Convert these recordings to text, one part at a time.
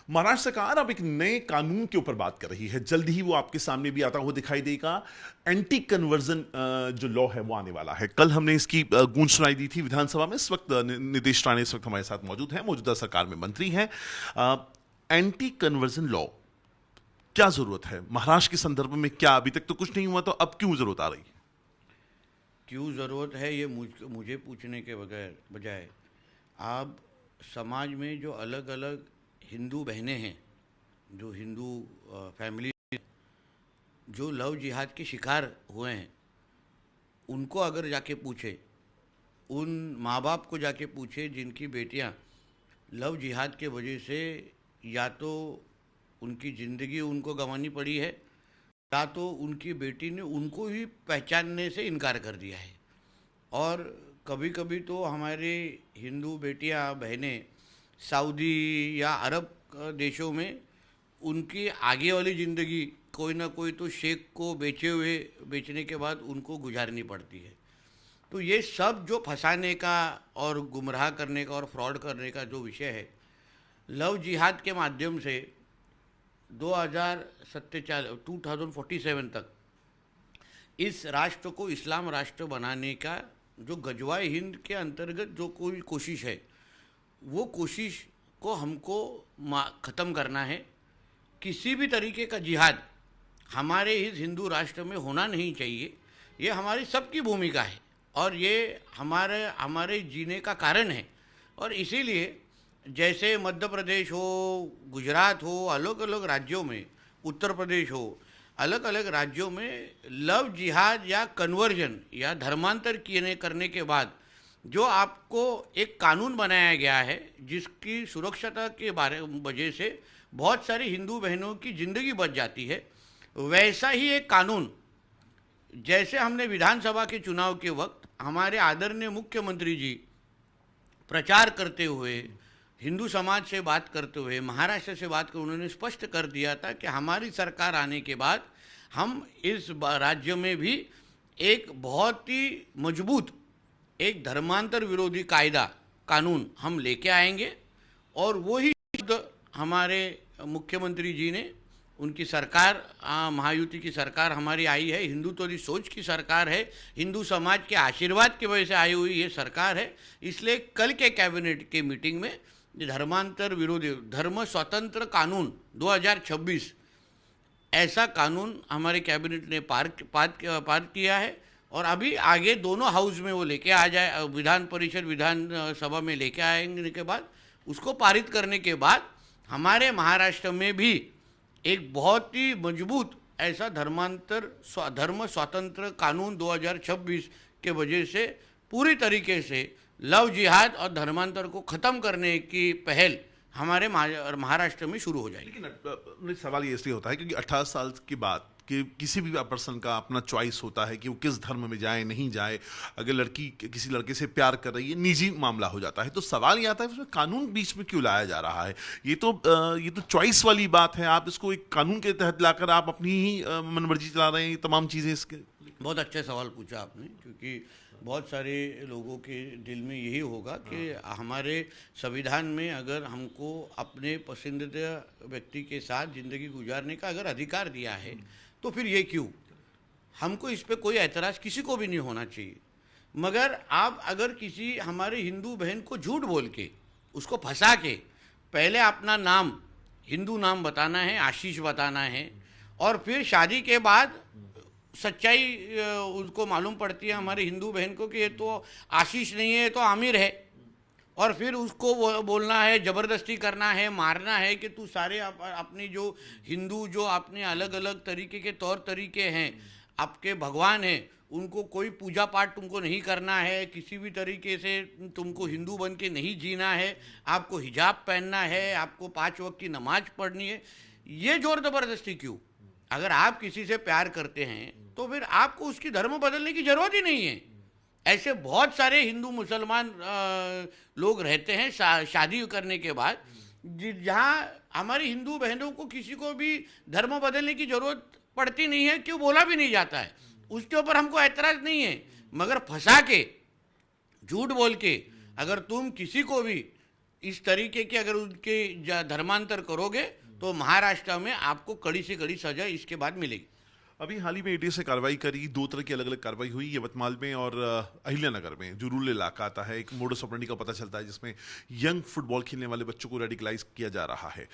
महाराष्ट्र सरकार अब एक नए कानून के ऊपर बात कर रही है, जल्द ही वो आपके सामने भी आता हुआ दिखाई देगा। एंटी कन्वर्जन जो लॉ है वो आने वाला है। कल हमने इसकी गूंज सुनाई दी थी विधानसभा में। इस वक्त नीतीश राणे इस वक्त हमारे साथ मौजूद हैं, मौजूदा सरकार में मंत्री हैं। एंटी कन्वर्जन लॉ क्या जरूरत है महाराष्ट्र के संदर्भ में? क्या अभी तक तो कुछ नहीं हुआ, तो अब क्यों जरूरत आ रही है? क्यों ज़रूरत है ये मुझे पूछने के बजाय आप समाज में जो अलग अलग हिंदू बहनें हैं, जो हिंदू फैमिली जो लव जिहाद के शिकार हुए हैं, उनको अगर जाके पूछे, उन माँ बाप को जाके पूछे जिनकी बेटियां लव जिहाद के वजह से या तो उनकी ज़िंदगी उनको गंवानी पड़ी है या तो उनकी बेटी ने उनको ही पहचानने से इनकार कर दिया है। और कभी कभी तो हमारे हिंदू बेटियां बहनें सऊदी या अरब देशों में उनकी आगे वाली ज़िंदगी कोई ना कोई तो शेख को बेचने के बाद उनको गुजारनी पड़ती है। तो ये सब जो फंसाने का और गुमराह करने का और फ्रॉड करने का जो विषय है, लव जिहाद के माध्यम से 2047 तक इस राष्ट्र को इस्लाम राष्ट्र बनाने का जो गजवाए हिंद के अंतर्गत जो कोई कोशिश है, वो कोशिश को हमको ख़त्म करना है। किसी भी तरीके का जिहाद हमारे इस हिंदू राष्ट्र में होना नहीं चाहिए। ये हमारी सबकी भूमिका है और ये हमारे जीने का कारण है। और इसीलिए जैसे मध्य प्रदेश हो, गुजरात हो, अलग अलग राज्यों में, उत्तर प्रदेश हो, अलग अलग राज्यों में लव जिहाद या कन्वर्जन या धर्मांतर करने के बाद जो आपको एक कानून बनाया गया है, जिसकी सुरक्षता के वजह से बहुत सारी हिंदू बहनों की ज़िंदगी बच जाती है, वैसा ही एक कानून जैसे हमने विधानसभा के चुनाव के वक्त हमारे आदरणीय मुख्यमंत्री जी प्रचार करते हुए, हिंदू समाज से बात करते हुए, महाराष्ट्र से बात कर उन्होंने स्पष्ट कर दिया था कि हमारी सरकार आने के बाद हम इस राज्य में भी एक बहुत ही मजबूत एक धर्मांतर विरोधी कानून हम लेके आएंगे। और वही हमारे मुख्यमंत्री जी ने, उनकी सरकार, महायुति की सरकार हमारी आई है, हिंदुत्व सोच की सरकार है, हिंदू समाज के आशीर्वाद की वजह से आई हुई ये सरकार है। इसलिए कल के कैबिनेट के मीटिंग में धर्मांतर विरोधी धर्म स्वतंत्र कानून 2026 ऐसा कानून हमारे कैबिनेट ने पार किया है। और अभी आगे दोनों हाउस में वो लेके आ जाए, विधान परिषद विधानसभा में लेके आएंगे के बाद उसको पारित करने के बाद हमारे महाराष्ट्र में भी एक बहुत ही मजबूत ऐसा धर्म स्वतंत्र कानून 2026 के वजह से पूरी तरीके से लव जिहाद और धर्मांतर को ख़त्म करने की पहल हमारे महाराष्ट्र में शुरू हो जाएगी। लेकिन सवाल ये इसलिए होता है क्योंकि 18 साल के बाद कि किसी भी पर्सन का अपना चॉइस होता है कि वो किस धर्म में जाए नहीं जाए। अगर लड़की किसी लड़के से प्यार कर रही है, निजी मामला हो जाता है। तो सवाल ये आता है उसमें कानून बीच में क्यों लाया जा रहा है? ये तो चॉइस वाली बात है। आप इसको एक कानून के तहत लाकर आप अपनी ही मनमर्जी चला रहे हैं, तमाम चीज़ें इसके। बहुत अच्छा सवाल पूछा आपने, क्योंकि बहुत सारे लोगों के दिल में यही होगा कि हमारे संविधान में अगर हमको अपने पसंदीदा व्यक्ति के साथ ज़िंदगी गुजारने का अगर अधिकार दिया है, तो फिर ये क्यों? हमको इस पे कोई ऐतराज़ किसी को भी नहीं होना चाहिए। मगर आप अगर किसी हमारे हिंदू बहन को झूठ बोल के, उसको फंसा के, पहले अपना नाम हिंदू नाम बताना है, आशीष बताना है, और फिर शादी के बाद सच्चाई उसको मालूम पड़ती है हमारे हिंदू बहन को कि ये तो आशीष नहीं है, ये तो आमिर है, और फिर उसको बोलना है, ज़बरदस्ती करना है, मारना है कि तू सारे अपनी जो हिंदू जो अपने अलग अलग तरीके के तौर तरीके हैं, आपके भगवान हैं, उनको कोई पूजा पाठ तुमको नहीं करना है, किसी भी तरीके से तुमको हिंदू बन के नहीं जीना है, आपको हिजाब पहनना है, आपको 5 वक्त की नमाज पढ़नी है। ये जोर ज़बरदस्ती क्यों? अगर आप किसी से प्यार करते हैं तो फिर आपको उसकी धर्म बदलने की ज़रूरत ही नहीं है। ऐसे बहुत सारे हिंदू मुसलमान लोग रहते हैं शादी करने के बाद, जहाँ हमारी हिंदू बहनों को किसी को भी धर्म बदलने की ज़रूरत पड़ती नहीं है, क्यों बोला भी नहीं जाता है, उसके ऊपर हमको ऐतराज़ नहीं है। मगर फंसा के, झूठ बोल के अगर तुम किसी को भी इस तरीके के अगर उनके धर्मांतर करोगे तो महाराष्ट्र में आपको कड़ी से कड़ी सजा इसके बाद मिलेगी। अभी हाल ही में एटीएस ने कार्रवाई करी, दो तरह की अलग अलग कार्रवाई हुई यवतमाल में और अहिल्यानगर में, जो रूरल इलाका आता है। एक मोडस ऑपरेंडी का पता चलता है जिसमें यंग फुटबॉल खेलने वाले बच्चों को रेडिकलाइज किया जा रहा है।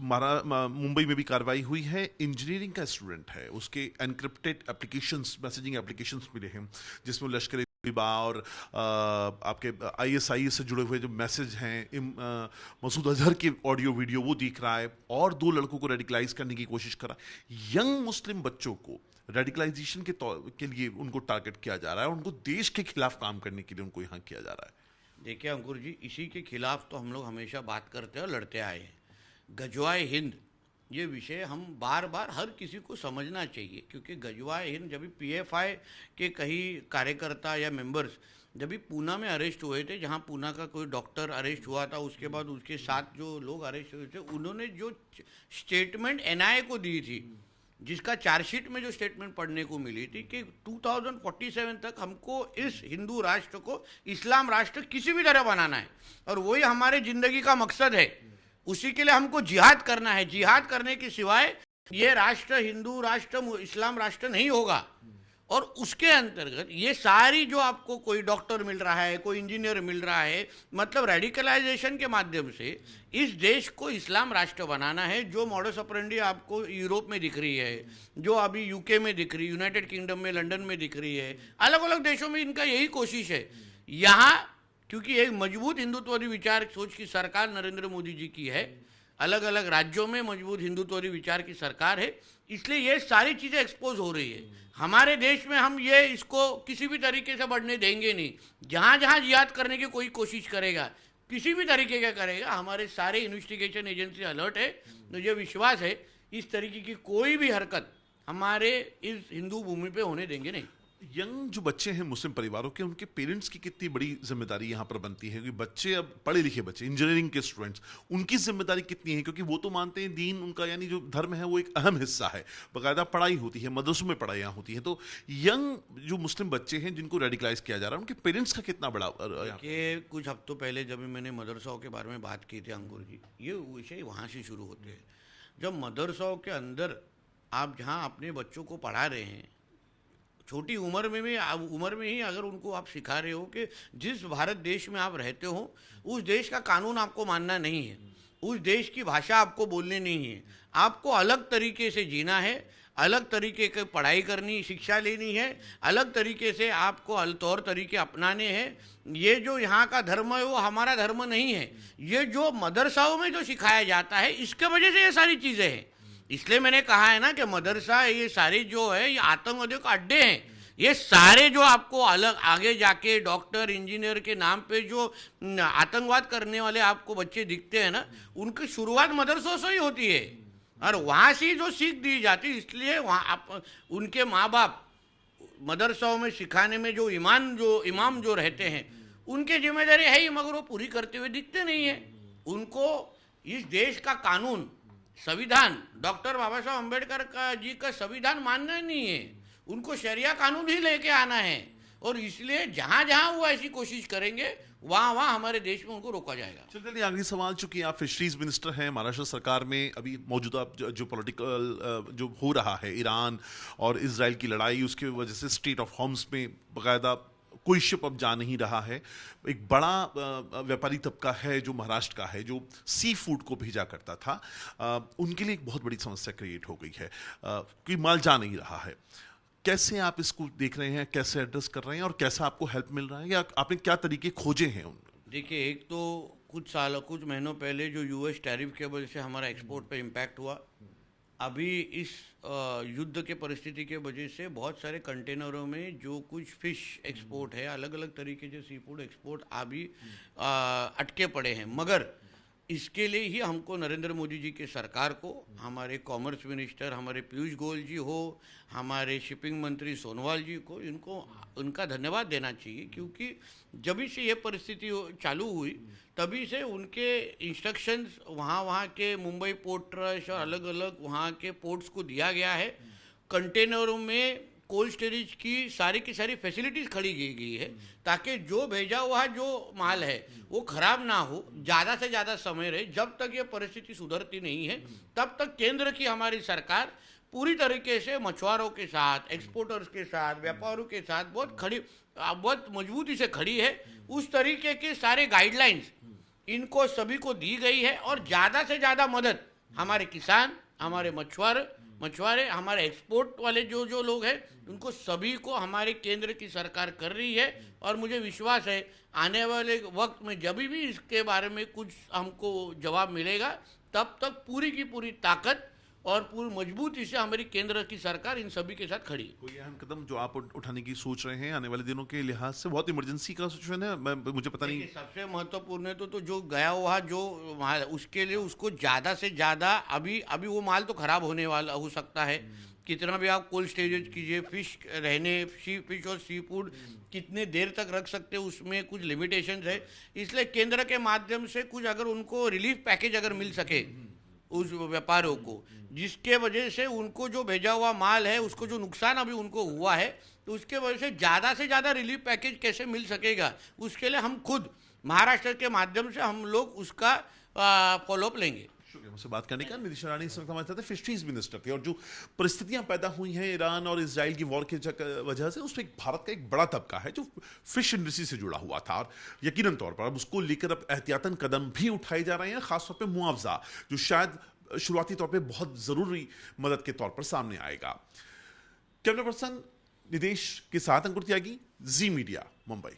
मुंबई में भी कार्रवाई हुई है। इंजीनियरिंग का स्टूडेंट है, उसके एनक्रिप्टेड एप्लीकेशंस, मैसेजिंग एप्लीकेशंस मिले हैं जिसमें लश्कर तैयबा और आपके आईएसआई से जुड़े हुए जो मैसेज हैं, मसूद अजहर के ऑडियो वीडियो वो दिख रहा है, और दो लड़कों को रेडिकलाइज करने की कोशिश करा। यंग मुस्लिम बच्चों को रेडिकलाइजेशन के लिए उनको टारगेट किया जा रहा है, उनको देश के खिलाफ काम करने के लिए उनको यहाँ किया जा रहा है। देखिए अंकुर जी, इसी के खिलाफ तो हम लोग हमेशा बात करते हैं और लड़ते आए हैं। गजवाए हिंद ये विषय हम बार बार हर किसी को समझना चाहिए, क्योंकि गजवाए हिंद जब भी पीएफआई के कई कार्यकर्ता या मेंबर्स जब भी पूना में अरेस्ट हुए थे, जहां पूना का कोई डॉक्टर अरेस्ट हुआ था, उसके बाद उसके साथ जो लोग अरेस्ट हुए थे, उन्होंने जो स्टेटमेंट एनआईए को दी थी, जिसका चार्जशीट में जो स्टेटमेंट पढ़ने को मिली थी कि 2047 तक हमको इस हिंदू राष्ट्र को इस्लाम राष्ट्र किसी भी तरह बनाना है और वही हमारे ज़िंदगी का मकसद है। उसी के लिए हमको जिहाद करना है। जिहाद करने के सिवाय ये राष्ट्र हिंदू राष्ट्र इस्लाम राष्ट्र नहीं होगा। और उसके अंतर्गत ये सारी जो आपको कोई डॉक्टर मिल रहा है, कोई इंजीनियर मिल रहा है, मतलब रेडिकलाइजेशन के माध्यम से इस देश को इस्लाम राष्ट्र बनाना है। जो मॉडस ऑपरेंडी आपको यूरोप में दिख रही है, जो अभी यूके में दिख रही है, यूनाइटेड किंगडम में, लंदन में दिख रही है, अलग अलग देशों में इनका यही कोशिश है। यहाँ क्योंकि एक मजबूत हिंदुत्ववादी विचार सोच की सरकार नरेंद्र मोदी जी की है, अलग अलग राज्यों में मजबूत हिंदुत्ववादी विचार की सरकार है, इसलिए ये सारी चीज़ें एक्सपोज हो रही है। हमारे देश में हम ये इसको किसी भी तरीके से बढ़ने देंगे नहीं। जहाँ जहाँ जिहाद करने की कोई कोशिश करेगा, किसी भी तरीके का करेगा, हमारे सारे इन्वेस्टिगेशन एजेंसी अलर्ट है। मुझे विश्वास है इस तरीके की कोई भी हरकत हमारे इस हिंदू भूमि पे होने देंगे नहीं। यंग जो बच्चे हैं मुस्लिम परिवारों के, उनके पेरेंट्स की कितनी बड़ी जिम्मेदारी यहाँ पर बनती है? क्योंकि बच्चे, अब पढ़े लिखे बच्चे, इंजीनियरिंग के स्टूडेंट्स, उनकी जिम्मेदारी कितनी है? क्योंकि वो तो मानते हैं दीन उनका, यानी जो धर्म है वो एक अहम हिस्सा है, बाकायदा पढ़ाई होती है, मदरसों में पढ़ाइयाँ होती हैं। तो यंग जो मुस्लिम बच्चे हैं जिनको रेडिकलाइज किया जा रहा है, उनके पेरेंट्स का कितना बड़ा कि कुछ हफ्तों पहले जब मैंने मदरसाओं के बारे में बात की थी अंकुर जी, ये विषय वहाँ से शुरू होते हैं। जब मदरसाओं के अंदर आप जहाँ अपने बच्चों को पढ़ा रहे हैं, छोटी उम्र में ही अगर उनको आप सिखा रहे हो कि जिस भारत देश में आप रहते हो उस देश का कानून आपको मानना नहीं है, उस देश की भाषा आपको बोलनी नहीं है, आपको अलग तरीके से जीना है, अलग तरीके की पढ़ाई करनी, शिक्षा लेनी है, अलग तरीके से आपको तौर तरीके अपनाने हैं। ये जो यहाँ का धर्म है वो हमारा धर्म नहीं है। ये जो मदरसाओं में जो सिखाया जाता है, इसके वजह से ये सारी चीज़ें हैं। इसलिए मैंने कहा है ना कि मदरसा ये सारे जो है ये आतंकवादियों का अड्डे हैं। ये सारे जो आपको अलग आगे जाके डॉक्टर इंजीनियर के नाम पे जो आतंकवाद करने वाले आपको बच्चे दिखते हैं ना, उनकी शुरुआत मदरसों से ही होती है और वहाँ से जो सीख दी जाती है। इसलिए वहाँ आप उनके माँ बाप मदरसाओं में सिखाने में जो इमाम जो रहते हैं, उनकी जिम्मेदारी है ही, मगर वो पूरी करते हुए दिखते नहीं है। उनको इस देश का कानून, संविधान, डॉक्टर बाबा साहब अम्बेडकर जी का संविधान मानना ही नहीं है, उनको शरिया कानून ही लेके आना है। और इसलिए जहाँ जहाँ वो ऐसी कोशिश करेंगे वहाँ वहाँ हमारे देश में उनको रोका जाएगा। चलिए आखिरी सवाल, चूंकि आप फिशरीज मिनिस्टर हैं महाराष्ट्र सरकार में, अभी मौजूदा जो पॉलिटिकल जो हो रहा है ईरान और इजराइल की लड़ाई, उसके वजह से स्टेट ऑफ होम्स में बाकायदा कोई शिप अब जा नहीं रहा है। एक बड़ा व्यापारी तबका है जो महाराष्ट्र का है, जो सी फूड को भेजा करता था, उनके लिए एक बहुत बड़ी समस्या क्रिएट हो गई है कि माल जा नहीं रहा है। कैसे आप इसको देख रहे हैं, कैसे एड्रेस कर रहे हैं और कैसा आपको हेल्प मिल रहा है, या आपने क्या तरीके खोजे हैं उन? देखिए, एक तो कुछ महीनों पहले जो यूएस टैरिफ के वजह से हमारा एक्सपोर्ट पे इम्पैक्ट हुआ। अभी इस युद्ध के परिस्थिति के वजह से बहुत सारे कंटेनरों में जो कुछ फिश एक्सपोर्ट है, अलग अलग तरीके से सी फूड एक्सपोर्ट अभी अटके पड़े हैं। मगर इसके लिए ही हमको नरेंद्र मोदी जी के सरकार को, हमारे कॉमर्स मिनिस्टर हमारे पीयूष गोयल जी हो, हमारे शिपिंग मंत्री सोनोवाल जी को, इनको उनका धन्यवाद देना चाहिए। क्योंकि जब से ये परिस्थिति चालू हुई तभी से उनके इंस्ट्रक्शंस वहाँ के मुंबई पोर्ट ट्रस्ट और अलग अलग वहाँ के पोर्ट्स को दिया गया है। कंटेनरों में कोल्ड स्टोरेज की सारी फैसिलिटीज खड़ी की गई है ताकि जो भेजा हुआ जो माल है वो खराब ना हो, ज़्यादा से ज़्यादा समय रहे। जब तक ये परिस्थिति सुधरती नहीं है तब तक केंद्र की हमारी सरकार पूरी तरीके से मछुआरों के साथ, एक्सपोर्टर्स के साथ, व्यापारियों के साथ बहुत मजबूती से खड़ी है। उस तरीके के सारे गाइडलाइंस इनको सभी को दी गई है और ज़्यादा से ज़्यादा मदद हमारे किसान, हमारे मछुआरे, हमारे एक्सपोर्ट वाले जो लोग हैं उनको सभी को हमारे केंद्र की सरकार कर रही है। और मुझे विश्वास है आने वाले वक्त में जब भी इसके बारे में कुछ हमको जवाब मिलेगा तब तक पूरी की पूरी ताकत और पूरी मजबूती से हमारी केंद्र की सरकार इन सभी के साथ खड़ी है। कोई अहम कदम जो आप उठाने की सोच रहे हैं आने वाले दिनों के लिहाज से? बहुत इमरजेंसी का सिचुएशन है, मुझे पता नहीं। सबसे महत्वपूर्ण है तो जो गया हुआ जो माल उसके लिए उसको ज़्यादा से ज़्यादा अभी वो माल तो खराब होने वाला हो सकता है। कितना भी आप कोल्ड स्टोरेज कीजिए, फिश और सी फूड कितने देर तक रख सकते हैं उसमें कुछ लिमिटेशंस है। इसलिए केंद्र के माध्यम से कुछ अगर उनको रिलीफ पैकेज अगर मिल सके उस व्यापारियों को, जिसके वजह से उनको जो भेजा हुआ माल है उसको जो नुकसान अभी उनको हुआ है तो उसके वजह से ज़्यादा रिलीफ पैकेज कैसे मिल सकेगा, उसके लिए हम खुद महाराष्ट्र के माध्यम से हम लोग उसका फॉलोअप लेंगे। शुक्रिया मुझसे बात करने का। नितिश राणे इस वक्त हमारे साथ फिशरीज मिनिस्टर थे और जो परिस्थितियां पैदा हुई हैं ईरान और इजराइल की वॉर की वजह से उसमें भारत का एक बड़ा तबका है जो फिश इंडस्ट्री से जुड़ा हुआ था और यकीनन तौर पर अब उसको लेकर अब एहतियातन कदम भी उठाए जा रहे हैं, खासतौर पर मुआवजा जो शायद शुरुआती तौर पे बहुत जरूरी मदद के तौर पर सामने आएगा। कैमरा पर्सन निदेश के साथ अंकुर त्यागी, जी मीडिया, मुंबई।